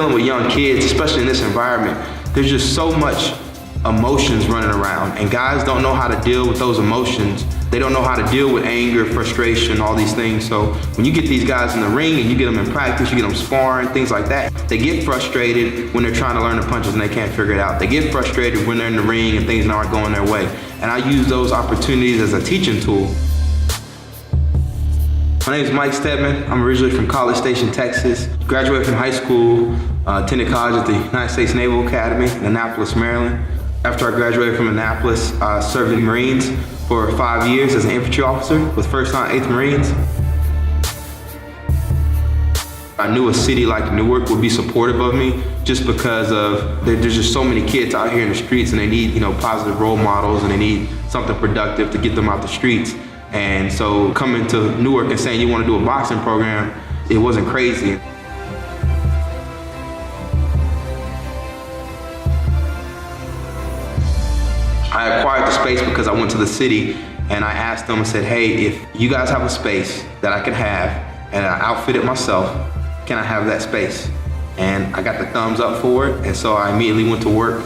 dealing with young kids, especially in this environment, there's just so much emotions running around, and guys don't know how to deal with those emotions. They don't know how to deal with anger, frustration, all these things. So when you get these guys in the ring and you get them in practice, you get them sparring, things like that, they get frustrated when they're trying to learn the punches and they can't figure it out. They get frustrated when they're in the ring and things aren't going their way. And I use those opportunities as a teaching tool. My name is Mike Stedman. I'm originally from College Station, Texas. Graduated from high school, attended college at the United States Naval Academy in Annapolis, Maryland. After I graduated from Annapolis, I served in the Marines for 5 years as an infantry officer with 1st and 8th Marines. I knew a city like Newark would be supportive of me just because there's just so many kids out here in the streets, and they need, positive role models, and they need something productive to get them out the streets. And so coming to Newark and saying you want to do a boxing program, it wasn't crazy. I acquired the space because I went to the city and I asked them, I said, hey, if you guys have a space that I can have and I outfit it myself, can I have that space? And I got the thumbs up for it, and so I immediately went to work.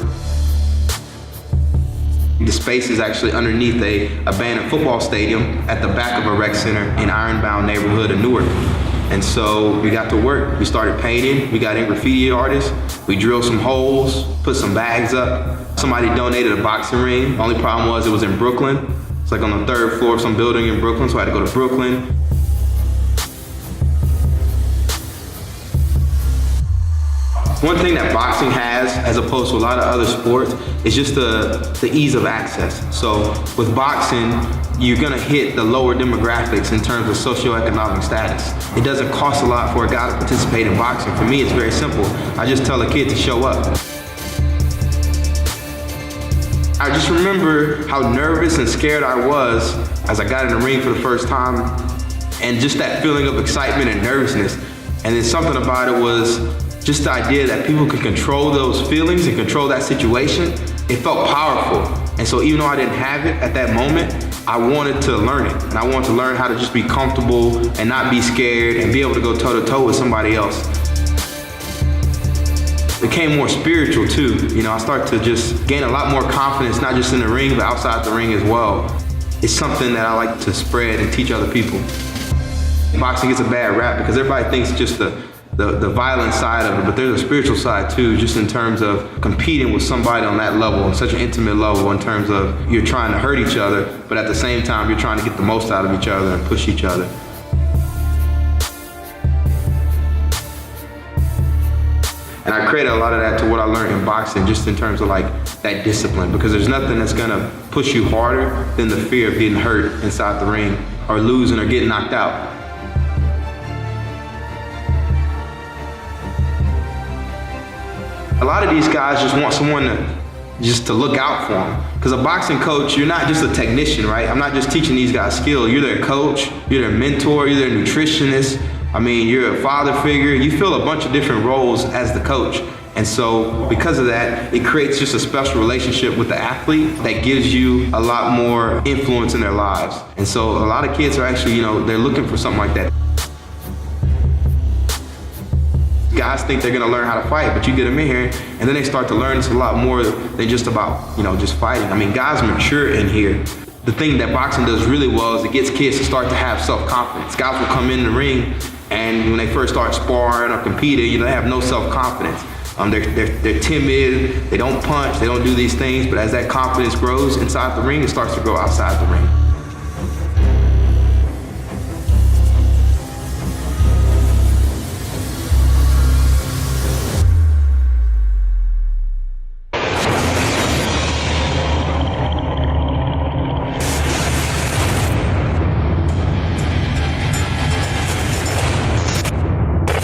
The space is actually underneath an abandoned football stadium at the back of a rec center in Ironbound neighborhood of Newark. And so we got to work. We started painting. We got in graffiti artists. We drilled some holes, put some bags up. Somebody donated a boxing ring. The only problem was it was in Brooklyn. It's like on the 3rd floor of some building in Brooklyn, so I had to go to Brooklyn. One thing that boxing has, as opposed to a lot of other sports, is just the ease of access. So with boxing, you're gonna hit the lower demographics in terms of socioeconomic status. It doesn't cost a lot for a guy to participate in boxing. For me, it's very simple. I just tell a kid to show up. I just remember how nervous and scared I was as I got in the ring for the first time, and just that feeling of excitement and nervousness. And then something about it was just the idea that people could control those feelings and control that situation. It felt powerful. And so even though I didn't have it at that moment, I wanted to learn it. And I wanted to learn how to just be comfortable and not be scared and be able to go toe to toe with somebody else. It became more spiritual too. I started to just gain a lot more confidence, not just in the ring, but outside the ring as well. It's something that I like to spread and teach other people. Boxing gets a bad rap because everybody thinks just the violent side of it, but there's a spiritual side too, just in terms of competing with somebody on that level, on such an intimate level, in terms of you're trying to hurt each other, but at the same time, you're trying to get the most out of each other and push each other. And I created a lot of that to what I learned in boxing, just in terms of like that discipline, because there's nothing that's gonna push you harder than the fear of getting hurt inside the ring, or losing or getting knocked out. A lot of these guys just want someone to look out for them. Because a boxing coach, you're not just a technician, right? I'm not just teaching these guys skill. You're their coach, you're their mentor, you're their nutritionist. You're a father figure. You fill a bunch of different roles as the coach. And so because of that, it creates just a special relationship with the athlete that gives you a lot more influence in their lives. And so a lot of kids are actually, they're looking for something like that. Guys think they're gonna learn how to fight, but you get them in here and then they start to learn it's a lot more than just about, just fighting. Guys mature in here. The thing that boxing does really well is it gets kids to start to have self-confidence. Guys will come in the ring and when they first start sparring or competing, they have no self-confidence. They're timid, they don't punch, they don't do these things, but as that confidence grows inside the ring, it starts to grow outside the ring.